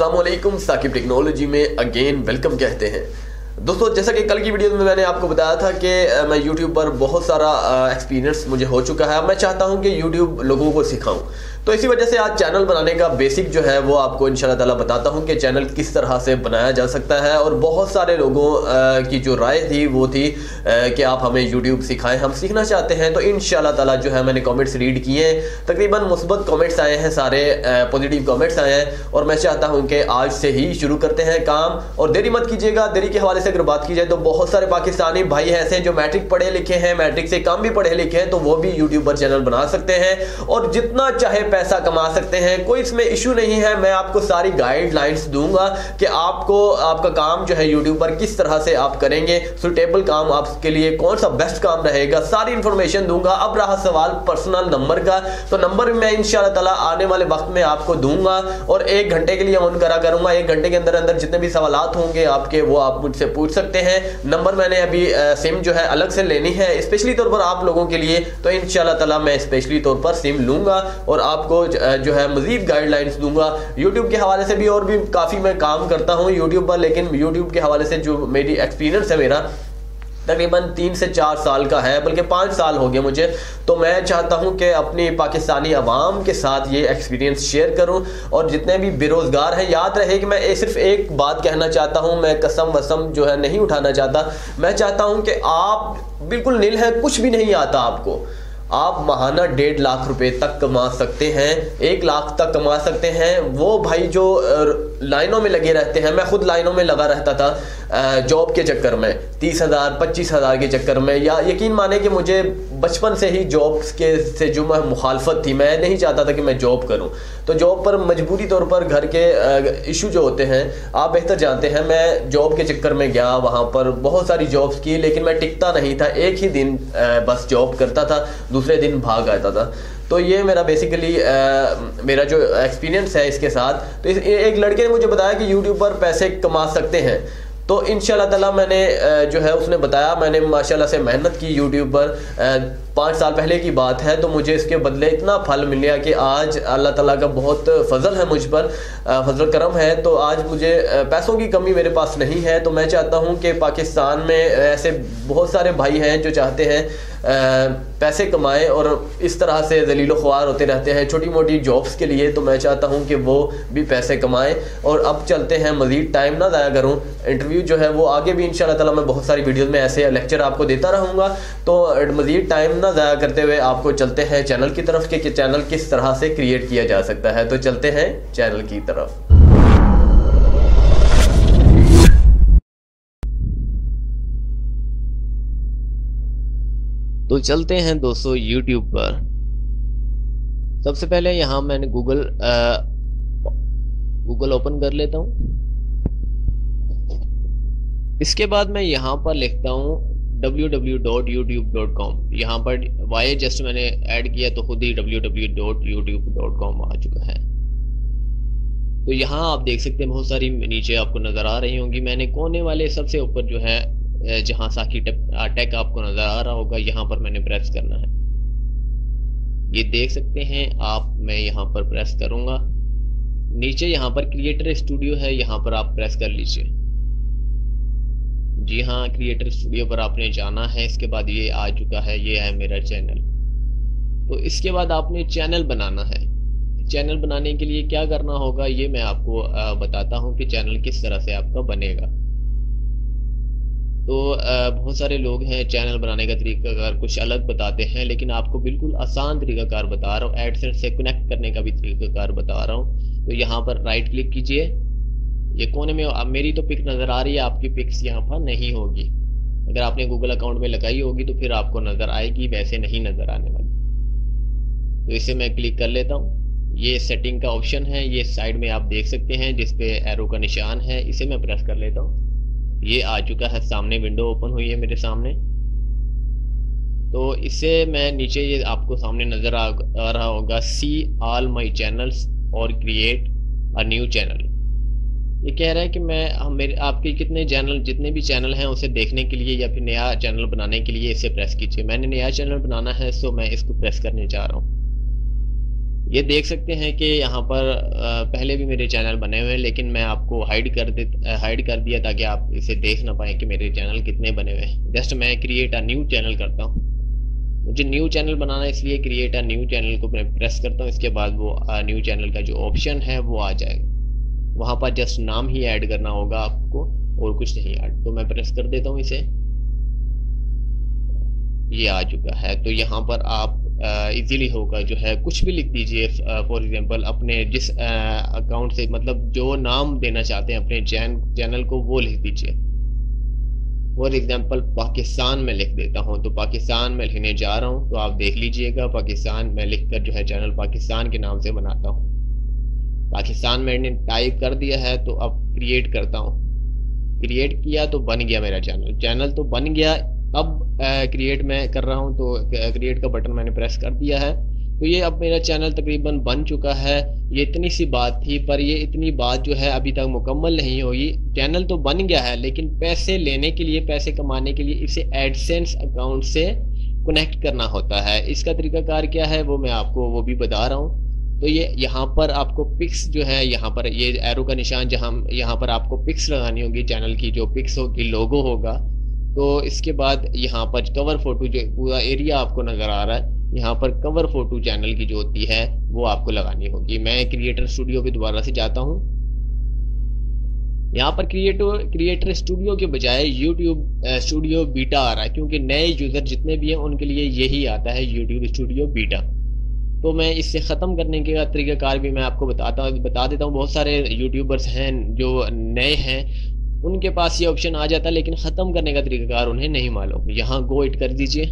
अस्सलाम वालेकुम, साकिब टेक्नोलॉजी में अगेन वेलकम कहते हैं। दोस्तों, जैसा कि कल की वीडियो में मैंने आपको बताया था कि मैं YouTube पर बहुत सारा एक्सपीरियंस मुझे हो चुका है। अब मैं चाहता हूं कि YouTube लोगों को सिखाऊं, तो इसी वजह से आज चैनल बनाने का बेसिक जो है वो आपको इंशाल्लाह ताला बताता हूं कि चैनल किस तरह से बनाया जा सकता है। और बहुत सारे लोगों की जो राय थी वो थी कि आप हमें YouTube सिखाएं, हम सीखना चाहते हैं। तो इंशाल्लाह ताला जो है मैंने कमेंट्स रीड किए, तकरीबन मुस्बत कमेंट्स आए हैं, सारे पॉजिटिव कमेंट्स आए हैं। और मैं चाहता हूँ कि आज से ही शुरू करते हैं काम, और देरी मत कीजिएगा। देरी के हवाले से अगर बात की जाए तो बहुत सारे पाकिस्तानी भाई ऐसे हैं जो मैट्रिक पढ़े लिखे हैं, मैट्रिक से कम भी पढ़े लिखे हैं, तो वो भी यूट्यूब पर चैनल बना सकते हैं और जितना चाहे पैसा कमा सकते हैं। कोई इसमें इशू नहीं है। मैं आपको सारी गाइडलाइंस दूंगा कि आपको आपका काम जो है यूट्यूब पर किस तरह से आप करेंगे, सुटेबल काम आपके लिए कौन सा बेस्ट काम रहेगा, सारी इंफॉर्मेशन दूंगा। अब रहा सवाल पर्सनल नंबर का, तो नंबर मैं इंशाल्लाह ताला आने वाले वक्त में आपको दूंगा और 1 घंटे के लिए ऑन करा करूंगा। 1 घंटे के अंदर अंदर जितने भी सवालात होंगे आपके, वो आप मुझसे पूछ सकते हैं। नंबर मैंने अभी सिम जो है अलग से लेनी है स्पेशली तौर पर आप लोगों के लिए, तो इंशाल्लाह ताला मैं स्पेशली तौर पर सिम लूंगा और आपको जो है मजीद गाइडलाइंस दूंगा। यूट्यूब के हवाले से भी और भी काफ़ी मैं काम करता हूँ यूट्यूब पर, लेकिन यूट्यूब के हवाले से जो मेरी एक्सपीरियंस है मेरा तकरीबन 3 से 4 साल का है, बल्कि 5 साल हो गए मुझे। तो मैं चाहता हूं कि अपनी पाकिस्तानी अवाम के साथ ये एक्सपीरियंस शेयर करूं। और जितने भी बेरोज़गार हैं, याद रहे कि मैं सिर्फ एक बात कहना चाहता हूं, मैं कसम वसम जो है नहीं उठाना चाहता। मैं चाहता हूं कि आप बिल्कुल नील है, कुछ भी नहीं आता आपको, आप माहाना 1.5 लाख रुपए तक कमा सकते हैं, 1 लाख तक कमा सकते हैं। वो भाई जो लाइनों में लगे रहते हैं, मैं खुद लाइनों में लगा रहता था जॉब के चक्कर में, 30,000 25,000 के चक्कर में, या यकीन माने कि मुझे बचपन से ही जॉब के से जो मैं मुखालफत थी, मैं नहीं चाहता था कि मैं जॉब करूं। तो जॉब पर मजबूरी तौर पर घर के इशू जो होते हैं आप बेहतर जानते हैं, मैं जॉब के चक्कर में गया, वहाँ पर बहुत सारी जॉब्स की, लेकिन मैं टिकता नहीं था। एक ही दिन बस जॉब करता था, दूसरे दिन भाग आता था। तो ये मेरा बेसिकली मेरा जो एक्सपीरियंस है इसके साथ। तो एक लड़के ने मुझे बताया कि यूट्यूब पर पैसे कमा सकते हैं, तो इंशाल्लाह ताला मैंने जो है उसने बताया, मैंने माशाल्लाह से मेहनत की यूट्यूब पर। 5 साल पहले की बात है, तो मुझे इसके बदले इतना फल मिल गया कि आज अल्लाह ताला का बहुत फजल है मुझ पर, फजल करम है। तो आज मुझे पैसों की कमी मेरे पास नहीं है। तो मैं चाहता हूं कि पाकिस्तान में ऐसे बहुत सारे भाई हैं जो चाहते हैं पैसे कमाएं और इस तरह से ज़लील ख्वार होते रहते हैं छोटी मोटी जॉब्स के लिए। तो मैं चाहता हूं कि वो भी पैसे कमाएं। और अब चलते हैं, मज़ीद टाइम ना ज़ाया करूं, इंटरव्यू जो है वो आगे भी इंशाल्लाह ताला मैं बहुत सारी वीडियोज़ में ऐसे लेक्चर आपको देता रहूँगा। तो मज़ीद टाइम ना ज़ाया करते हुए आपको चलते हैं चैनल की तरफ कि चैनल किस तरह से क्रिएट किया जा सकता है। तो चलते हैं चैनल की तरफ। तो चलते हैं दोस्तों YouTube पर। सबसे पहले यहाँ मैंने गूगल ओपन कर लेता हूँ। इसके बाद मैं यहाँ पर लिखता हूँ www.youtube.com। यहाँ पर वाई जस्ट मैंने ऐड किया तो खुद ही www.youtube.com आ चुका है। तो यहाँ आप देख सकते हैं बहुत सारी नीचे आपको नज़र आ रही होंगी। मैंने कोने वाले सबसे ऊपर जो है जहाँ साकी टेक आपको नज़र आ रहा होगा, यहाँ पर मैंने प्रेस करना है। ये देख सकते हैं आप, मैं यहाँ पर प्रेस करूँगा। नीचे यहाँ पर क्रिएटर स्टूडियो है, यहाँ पर आप प्रेस कर लीजिए। जी हाँ, क्रिएटर स्टूडियो पर आपने जाना है। इसके बाद ये आ चुका है, ये है मेरा चैनल। तो इसके बाद आपने चैनल बनाना है। चैनल बनाने के लिए क्या करना होगा ये मैं आपको बताता हूँ कि चैनल किस तरह से आपका बनेगा। तो बहुत सारे लोग हैं चैनल बनाने का तरीकाकार कुछ अलग बताते हैं, लेकिन आपको बिल्कुल आसान तरीकाकार बता रहा हूँ। एडसेंस से कनेक्ट करने का भी तरीकाकार बता रहा हूँ। तो यहाँ पर राइट क्लिक कीजिए। ये कोने में अब मेरी तो पिक नज़र आ रही है, आपकी पिक्स यहाँ पर नहीं होगी। अगर आपने गूगल अकाउंट में लगाई होगी तो फिर आपको नज़र आएगी, वैसे नहीं नज़र आने वाली। तो इसे मैं क्लिक कर लेता हूँ। ये सेटिंग का ऑप्शन है, ये साइड में आप देख सकते हैं जिसपे एरो का निशान है, इसे मैं प्रेस कर लेता हूँ। ये आ चुका है सामने, विंडो ओपन हुई है मेरे सामने। तो इसे मैं नीचे ये आपको सामने नज़र आ रहा होगा, सी ऑल माई चैनल्स और क्रिएट अ न्यू चैनल। ये कह रहा है कि मेरे आपके जितने भी चैनल हैं उसे देखने के लिए या फिर नया चैनल बनाने के लिए इसे प्रेस कीजिए। मैंने नया चैनल बनाना है, सो मैं इसको प्रेस करने जा रहा हूँ। ये देख सकते हैं कि यहाँ पर पहले भी मेरे चैनल बने हुए हैं, लेकिन मैं आपको हाइड कर दिया ताकि आप इसे देख ना पाएँ कि मेरे चैनल कितने बने हुए हैं। जस्ट मैं क्रिएट अ न्यू चैनल करता हूँ। मुझे न्यू चैनल बनाना है, इसलिए क्रिएट अ न्यू चैनल को मैं प्रेस करता हूँ। इसके बाद वो न्यू चैनल का जो ऑप्शन है वो आ जाएगा। वहाँ पर जस्ट नाम ही ऐड करना होगा आपको और कुछ नहीं ऐड। तो मैं प्रेस कर देता हूँ इसे, ये आ चुका है। तो यहाँ पर आप इजीली होगा जो है कुछ भी लिख दीजिए। फॉर एग्जांपल अपने जिस अकाउंट से, मतलब जो नाम देना चाहते हैं अपने चैनल को, वो लिख दीजिए। फॉर एग्जांपल पाकिस्तान में लिख देता हूँ, तो पाकिस्तान में लिखने जा रहा हूँ। तो आप देख लीजिएगा पाकिस्तान में लिखकर जो है चैनल पाकिस्तान के नाम से बनाता हूँ। पाकिस्तान मैंने टाइप कर दिया है, तो अब क्रिएट करता हूँ। क्रिएट किया तो बन गया मेरा चैनल तो बन गया। अब क्रिएट मैं कर रहा हूँ, तो क्रिएट का बटन मैंने प्रेस कर दिया है। तो ये अब मेरा चैनल तकरीबन बन चुका है। ये इतनी सी बात थी, पर ये इतनी बात जो है अभी तक मुकम्मल नहीं हुई। चैनल तो बन गया है, लेकिन पैसे लेने के लिए, पैसे कमाने के लिए इसे एडसेंस अकाउंट से कनेक्ट करना होता है। इसका तरीकाकार क्या है वो मैं आपको वो भी बता रहा हूँ। तो ये यहाँ पर आपको पिक्स जो है, यहाँ पर ये एरो का निशान जहाँ, यहाँ पर आपको पिक्स लगानी होगी। चैनल की जो पिक्स होगी, लोगो होगा। तो इसके बाद यहाँ पर कवर फोटो, जो पूरा एरिया आपको नजर आ रहा है, यहाँ पर कवर फोटो चैनल की जो होती है वो आपको लगानी होगी। मैं क्रिएटर स्टूडियो पे दोबारा से जाता हूँ। यहाँ पर क्रिएटर स्टूडियो के बजाय यूट्यूब स्टूडियो बीटा आ रहा है, क्योंकि नए यूजर जितने भी हैं उनके लिए यही आता है, यूट्यूब स्टूडियो बीटा। तो मैं इससे ख़त्म करने के तरीकाकार भी मैं आपको बता देता हूँ। बहुत सारे यूट्यूबर्स हैं जो नए हैं, उनके पास ये ऑप्शन आ जाता है, लेकिन ख़त्म करने का तरीकाकार उन्हें नहीं मालूम। यहाँ गो इट कर दीजिए।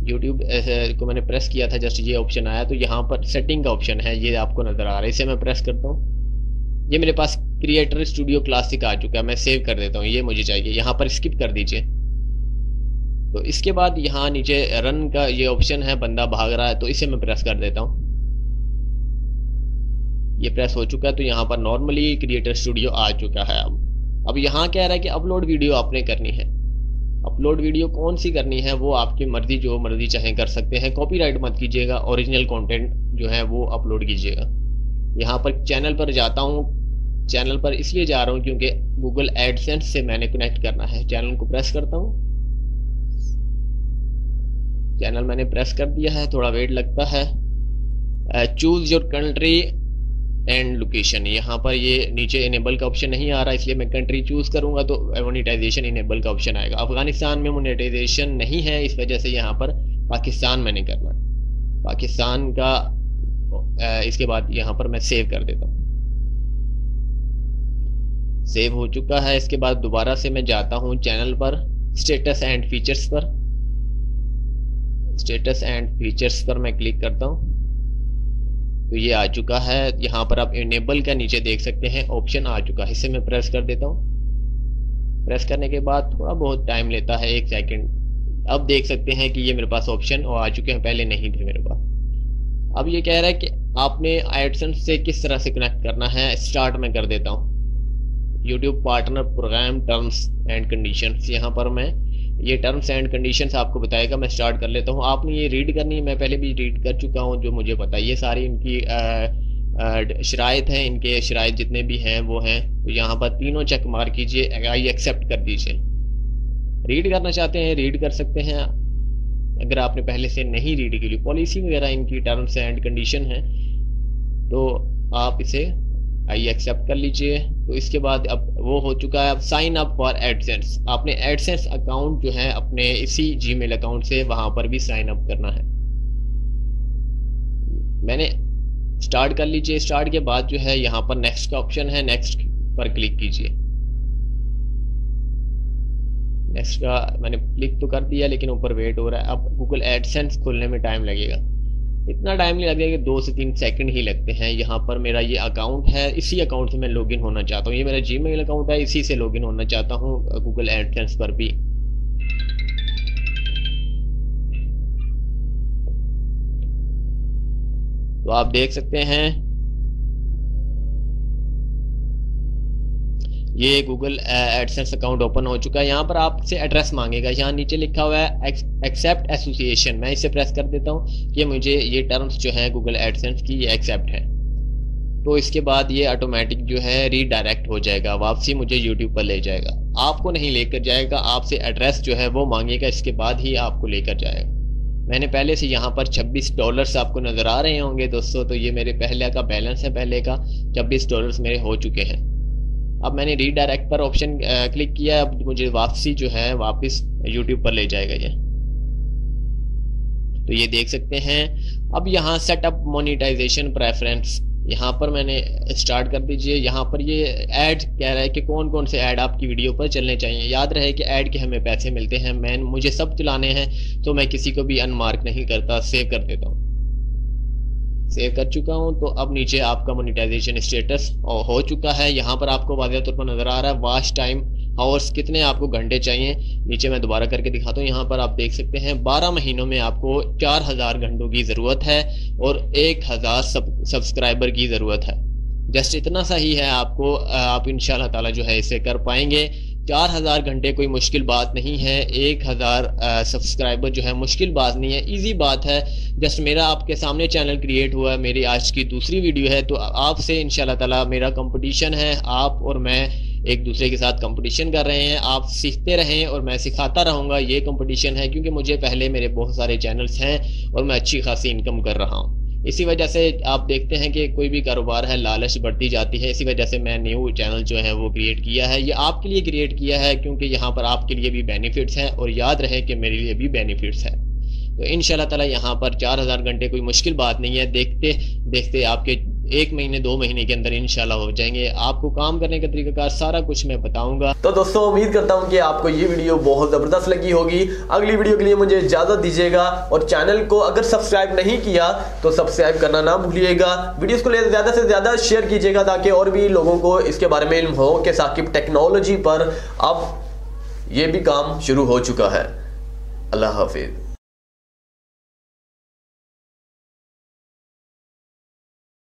यूट्यूब को मैंने प्रेस किया था, जस्ट ये ऑप्शन आया। तो यहाँ पर सेटिंग का ऑप्शन है, ये आपको नज़र आ रहा है। इसे मैं प्रेस करता हूँ। ये मेरे पास क्रिएटर स्टूडियो क्लासिक आ चुका है। मैं सेव कर देता हूँ, ये मुझे चाहिए। यहाँ पर स्किप कर दीजिए। तो इसके बाद यहाँ नीचे रन का ये ऑप्शन है, बंदा भाग रहा है, तो इसे मैं प्रेस कर देता हूँ। ये प्रेस हो चुका है। तो यहाँ पर नॉर्मली क्रिएटर स्टूडियो आ चुका है। अब यहाँ क्या रहा है कि अपलोड वीडियो आपने करनी है। अपलोड वीडियो कौन सी करनी है वो आपकी मर्जी, जो मर्जी चाहे कर सकते हैं। कॉपीराइट मत कीजिएगा, ओरिजिनल कंटेंट जो है वो अपलोड कीजिएगा। यहाँ पर चैनल पर जाता हूँ। चैनल पर इसलिए जा रहा हूँ क्योंकि गूगल एडसेंस से मैंने कनेक्ट करना है। चैनल को प्रेस करता हूँ। चैनल मैंने प्रेस कर दिया है, थोड़ा वेट लगता है। Choose your country and location, यहाँ पर ये नीचे इनेबल का ऑप्शन नहीं आ रहा, इसलिए मैं कंट्री चूज करूंगा तो मोनेटाइजेशन इनेबल का ऑप्शन आएगा। अफगानिस्तान में मोनेटाइजेशन नहीं है, इस वजह से यहाँ पर पाकिस्तान मैंने करना है। पाकिस्तान का इसके बाद यहाँ पर मैं सेव कर देता हूँ। सेव हो चुका है। इसके बाद दोबारा से मैं जाता हूँ चैनल पर, स्टेटस एंड फीचर्स पर। स्टेटस एंड फीचर्स पर मैं क्लिक करता हूँ, तो ये आ चुका है। यहाँ पर आप इनेबल का नीचे देख सकते हैं ऑप्शन आ चुका है। इसे मैं प्रेस कर देता हूँ। प्रेस करने के बाद थोड़ा बहुत टाइम लेता है, 1 सेकंड। अब देख सकते हैं कि ये मेरे पास ऑप्शन आ चुके हैं, पहले नहीं थे मेरे पास। अब ये कह रहा है कि आपने एडसेंस से किस तरह से कनेक्ट करना है। स्टार्ट में कर देता हूँ। YouTube partner program terms and conditions, यहाँ पर मैं ये टर्म्स एंड कंडीशंस आपको बताएगा। मैं स्टार्ट कर लेता हूँ। आपने ये रीड करनी है, मैं पहले भी रीड कर चुका हूँ। जो मुझे बताइए सारी इनकी शराइत हैं, इनके शराइत जितने भी हैं वो हैं। तो यहाँ पर तीनों चेक मार कीजिए, आई एक्सेप्ट कर दीजिए। रीड करना चाहते हैं रीड कर सकते हैं। अगर आपने पहले से नहीं रीड की, पॉलिसी वगैरह इनकी टर्म्स एंड कंडीशन है, तो आप इसे आई एक्सेप्ट कर लीजिए। तो इसके बाद अब वो हो चुका है। अब साइन अप फॉर एडसेंस, आपने एडसेंस अकाउंट जो है अपने इसी जीमेल अकाउंट से वहां पर भी साइन अप करना है। मैंने स्टार्ट कर लीजिए। स्टार्ट के बाद जो है यहाँ पर नेक्स्ट का ऑप्शन है, नेक्स्ट पर क्लिक कीजिए। नेक्स्ट का मैंने क्लिक तो कर दिया, लेकिन ऊपर वेट हो रहा है। अब गूगल एडसेंस खुलने में टाइम लगेगा। इतना टाइम नहीं लगेगा कि 2 से 3 सेकंड ही लगते हैं। यहाँ पर मेरा ये अकाउंट है, इसी अकाउंट से मैं लॉगिन होना चाहता हूँ। ये मेरा जीमेल अकाउंट है, इसी से लॉगिन होना चाहता हूँ गूगल एडसेंस पर भी। तो आप देख सकते हैं ये गूगल एडसेंस अकाउंट ओपन हो चुका है। यहाँ पर आपसे एड्रेस मांगेगा, यहाँ नीचे लिखा हुआ है एक्सेप्ट एसोसिएशन। मैं इसे प्रेस कर देता हूँ कि मुझे ये टर्म्स जो है गूगल एडसेंस की ये एक्सेप्ट है। तो इसके बाद ये ऑटोमेटिक जो है रीडायरेक्ट हो जाएगा, वापसी मुझे यूट्यूब पर ले जाएगा। आपको नहीं लेकर जाएगा, आपसे एड्रेस जो है वो मांगेगा, इसके बाद ही आपको लेकर जाएगा। मैंने पहले से यहाँ पर $26 आपको नज़र आ रहे होंगे दोस्तों। तो ये मेरे पहले का बैलेंस है, पहले का $26 मेरे हो चुके हैं। अब मैंने रीडायरेक्ट पर ऑप्शन क्लिक किया, अब मुझे वापसी जो है वापस यूट्यूब पर ले जाएगा ये। तो ये देख सकते हैं। अब यहाँ सेटअप मोनेटाइजेशन प्रेफरेंस, यहाँ पर मैंने स्टार्ट कर दीजिए। यहाँ पर ये ऐड कह रहा है कि कौन कौन से ऐड आपकी वीडियो पर चलने चाहिए। याद रहे कि ऐड के हमें पैसे मिलते हैं, मुझे सब चलाने हैं, तो मैं किसी को भी अनमार्क नहीं करता, सेव कर देता हूँ। सेव कर चुका हूँ। तो अब नीचे आपका मोनेटाइजेशन स्टेटस हो चुका है। यहाँ पर आपको वाज़ह तौर पर नज़र आ रहा है वॉच टाइम आवर्स, कितने आपको घंटे चाहिए। नीचे मैं दोबारा करके दिखाता हूँ। यहाँ पर आप देख सकते हैं 12 महीनों में आपको 4000 घंटों की ज़रूरत है और 1000 सब्सक्राइबर की ज़रूरत है। जस्ट इतना सा ही है आपको, आप इंशाल्लाह ताला जो है इसे कर पाएंगे। 4000 घंटे कोई मुश्किल बात नहीं है, 1000 सब्सक्राइबर जो है मुश्किल बात नहीं है, इजी बात है। जस्ट मेरा आपके सामने चैनल क्रिएट हुआ है, मेरी आज की दूसरी वीडियो है। तो आपसे इंशाल्लाह ताला मेरा कंपटीशन है, आप और मैं एक दूसरे के साथ कंपटीशन कर रहे हैं। आप सीखते रहें और मैं सिखाता रहूँगा, ये कंपटीशन है। क्योंकि मुझे पहले मेरे बहुत सारे चैनल्स हैं और मैं अच्छी खासी इनकम कर रहा हूँ। इसी वजह से आप देखते हैं कि कोई भी कारोबार है लालच बढ़ती जाती है। इसी वजह से मैं न्यू चैनल जो है वो क्रिएट किया है। ये आपके लिए क्रिएट किया है क्योंकि यहाँ पर आपके लिए भी बेनिफिट्स हैं और याद रहे कि मेरे लिए भी बेनिफिट्स है। तो इंशाल्लाह ताला यहाँ पर 4000 घंटे कोई मुश्किल बात नहीं है। देखते देखते आपके 1 महीने 2 महीने के अंदर इंशाल्लाह हो जाएंगे। आपको काम करने का तरीकाकार सारा कुछ मैं बताऊंगा। तो दोस्तों उम्मीद करता हूं कि आपको ये वीडियो बहुत ज़बरदस्त लगी होगी। अगली वीडियो के लिए मुझे इजाज़त दीजिएगा और चैनल को अगर सब्सक्राइब नहीं किया तो सब्सक्राइब करना ना भूलिएगा। वीडियोस को ज़्यादा से ज़्यादा शेयर कीजिएगा ताकि और भी लोगों को इसके बारे में इल्म हो कि साकिब टेक्नोलॉजी पर अब ये भी काम शुरू हो चुका है। अल्लाह हाफिज़।